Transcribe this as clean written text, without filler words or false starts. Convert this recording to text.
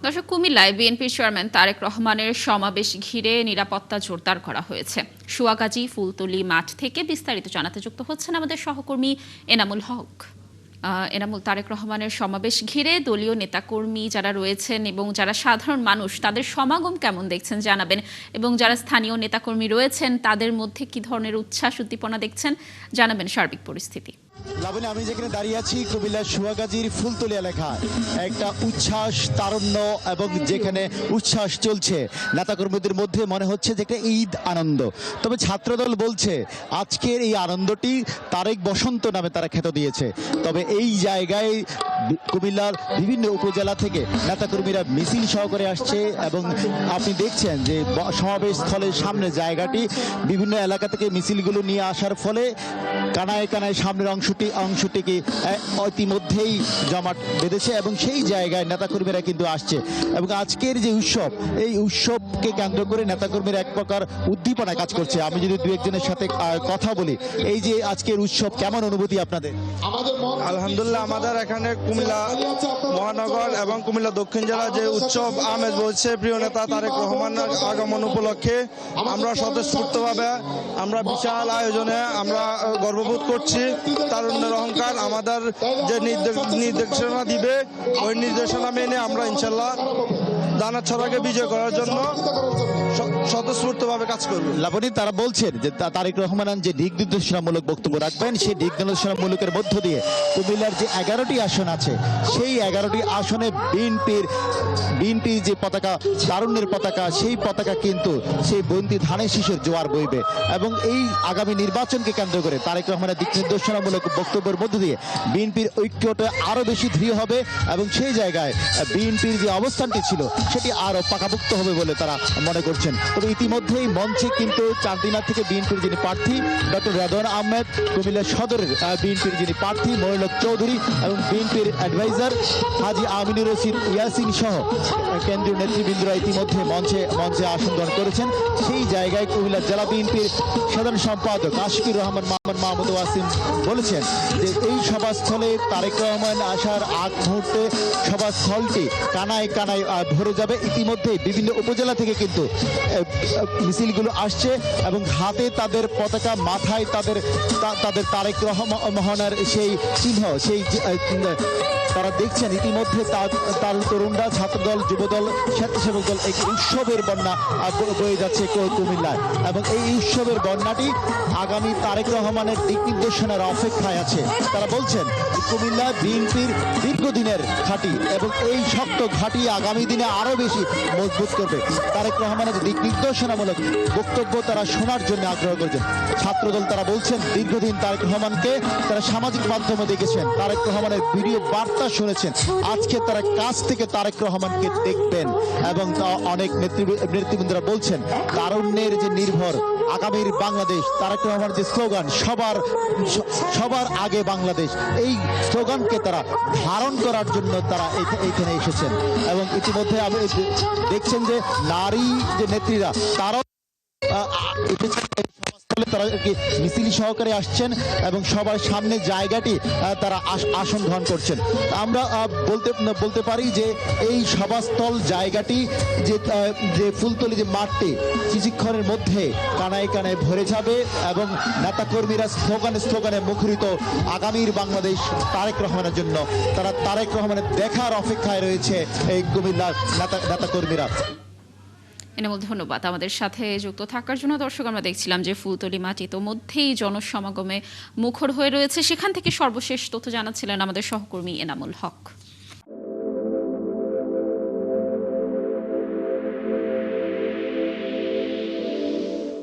দর্শক, কুমিল্লায় বিএনপির চেয়ারম্যান তারেক রহমানের সমাবেশ ঘিরে নিরাপত্তা জোরদার করা হয়েছে। সুয়াগাজী ফুলতলী মাঠ থেকে বিস্তারিত জানাতে যুক্ত হচ্ছেন আমাদের সহকর্মী এনামুল হক। এনামুল, তারেক রহমানের সমাবেশ ঘিরে দলীয় নেতাকর্মী যারা রয়েছেন এবং যারা সাধারণ মানুষ তাদের সমাগম কেমন দেখছেন জানাবেন, এবং যারা স্থানীয় নেতাকর্মী রয়েছেন তাদের মধ্যে কি ধরনের উচ্ছ্বাস উদ্দীপনা দেখছেন জানাবেন সার্বিক পরিস্থিতি। লাবণী, আমি যেখানে দাঁড়িয়ে আছি কুমিল্লার সুয়াগাজীর ফুলতলী এলাকায় একটা উচ্ছ্বাস, তারুণ্য এবং যেখানে উচ্ছ্বাস চলছে নেতাকর্মীদের মধ্যে, মনে হচ্ছে যে একটা ঈদ আনন্দ। তবে ছাত্রদল বলছে আজকের এই আনন্দটি তারেক বসন্ত নামে তারা খ্যাত দিয়েছে। তবে এই জায়গায় কুমিল্লার বিভিন্ন উপজেলা থেকে নেতাকর্মীরা মিছিল সহকারে আসছে এবং আপনি দেখছেন যে সমাবেশ স্থলের সামনে জায়গাটি বিভিন্ন এলাকা থেকে মিছিলগুলো নিয়ে আসার ফলে কানায় কানায় সামনের অংশটিকে ইতিমধ্যেই জমাট বেঁধেছে এবং সেই জায়গায় নেতাকর্মীরা কিন্তু আসছে। এবং আজকের যে উৎসব, এই উৎসবকে কেন্দ্র করে নেতাকর্মীরা এক প্রকার উদ্দীপনা কাজ করছে। আমি যদি দু একজনের সাথে কথা বলি, এই যে আজকের উৎসব কেমন অনুভূতি আপনাদের? আলহামদুলিল্লাহ, আমাদের এখানে কুমিল্লা মহানগর এবং কুমিল্লা দক্ষিণ জেলা যে উৎসব আমেজ বলছে প্রিয় নেতা তারেক রহমানের আগমন উপলক্ষে আমরা স্বতঃস্ফূর্তভাবে আমরা বিশাল আয়োজনে আমরা গর্ববোধ করছি। তারুণ্যের অহংকার আমাদের যে নির্দেশনা দিবে ওই নির্দেশনা মেনে আমরা ইনশাল্লাহ দানাছড়াকে বিজয় করার জন্য স্বতঃস্ফূর্তভাবে কাজ করব। লাবণী, তারা বলছেন যে তারেক রহমান যে দিক নির্দেশনামূলক বক্তব্য রাখবেন, সেই দিক নির্দেশনামূলকের মধ্য দিয়ে কুমিল্লার যে 11টি আসন আছে সেই 11টি আসনে বিএনপির যে পতাকা, তারুণ্যের পতাকা, সেই পতাকা কিন্তু সেই বন্দি ধানের শীষের জোয়ার বইবে। এবং এই আগামী নির্বাচনকে কেন্দ্র করে তারেক রহমানের দিক নির্দেশনামূলক বক্তব্যের মধ্য দিয়ে বিএনপির ঐক্যটা আরো বেশি দৃঢ় হবে এবং সেই জায়গায় বিএনপির যে অবস্থানটি ছিল সেটি আরো পাকাপোক্ত হবে বলে তারা মনে করছেন। তবে ইতিমধ্যেই মঞ্চে কিন্তু চান্দিনা থেকে বিএনপির যিনি প্রার্থী ডক্টর রেদওয়ান আহমেদ, কুমিল্লা সদরের বিএনপির যিনি প্রার্থী মহিলক চৌধুরী এবং বিএনপির অ্যাডভাইজার হাজি আমিনুর রশিদ ইয়াসিন সহ কেন্দ্রীয় নেতৃবৃন্দরা ইতিমধ্যে মঞ্চে আসন গ্রহণ করেছেন। সেই জায়গায় কুমিল্লা জেলা বিএনপির সাধারণ সম্পাদক আশিকুর রহমান মাহমুদ ওয়াসিম বলেছেন যে এই সভাস্থলে তারেক রহমান আসার আগ মুহূর্তে সভাস্থলটি কানায় কানায় ভরে যাবে। ইতিমধ্যে বিভিন্ন উপজেলা থেকে কিন্তু মিছিলগুলো আসছে এবং হাতে তাদের পতাকা, মাথায় তাদের তারেক রহমানের সেই চিহ্ন, সেই তারা দেখছেন। ইতিমধ্যে তার তরুণরা, ছাত্রদল, যুবদল, স্বেচ্ছাসেবক দল এক উৎসবের বন্যা বয়ে যাচ্ছে কুমিল্লায় এবং এই উৎসবের বন্যাটি আগামী তারেক রহমানের দিক নির্দেশনার অপেক্ষায় আছে। তারা বলছেন কুমিল্লা বিএনপির দীর্ঘদিনের ঘাঁটি এবং এই শক্ত ঘাঁটি আগামী দিনে আরো বেশি মজবুত করবে। তারেক রহমানের দিক নির্দেশনামূলক বক্তব্য তারা শোনার জন্য আগ্রহ করছেন। ছাত্রদল তারা বলছেন দীর্ঘদিন তারেক রহমানকে তারা সামাজিক মাধ্যমে দেখেছেন, তারেক রহমানের ভিডিও বার্তা শুনেছেন, আজকে তারা কাছ থেকে তারেক রহমানকে দেখবেন। এবং অনেক নেতৃবৃন্দরা বলছেন তারুণ্যের যে নির্ভর আগামীর বাংলাদেশ, তারেক রহমানের যে স্লোগান সবার আগে বাংলাদেশ, এই স্লোগানকে তারা ধারণ করার জন্য তারা এইখানে এসেছেন। এবং ইতিমধ্যে আপনি দেখছেন যে নারী যে নেত্রীরা তারাও তারা মিছিল সহকারে আসছেন এবং সবার সামনে জায়গাটি তারা আসন গ্রহণ করছেন। আমরা বলতে পারি যে এই সভাস্থল জায়গাটি যে ফুলতলী যে মাঠটি কিছুক্ষণের মধ্যে কানায় কানায় ভরে যাবে এবং নেতাকর্মীরা স্লোগানে মুখরিত আগামীর বাংলাদেশ তারেক রহমানের জন্য তারা তারেক রহমানের দেখার অপেক্ষায় রয়েছে এই কুমিল্লার নেতাকর্মীরা। এনামুল, ধন্যবাদ আমাদের সাথে যুক্ত থাকার জন্য। দর্শক, আমরা দেখছিলাম যে ফুলতলী মাঠ ইতোমধ্যেই জনসমাগমে মুখর হয়ে রয়েছে। সেখান থেকে সর্বশেষ তথ্য জানাচ্ছিলেন আমাদের সহকর্মী এনামুল হক।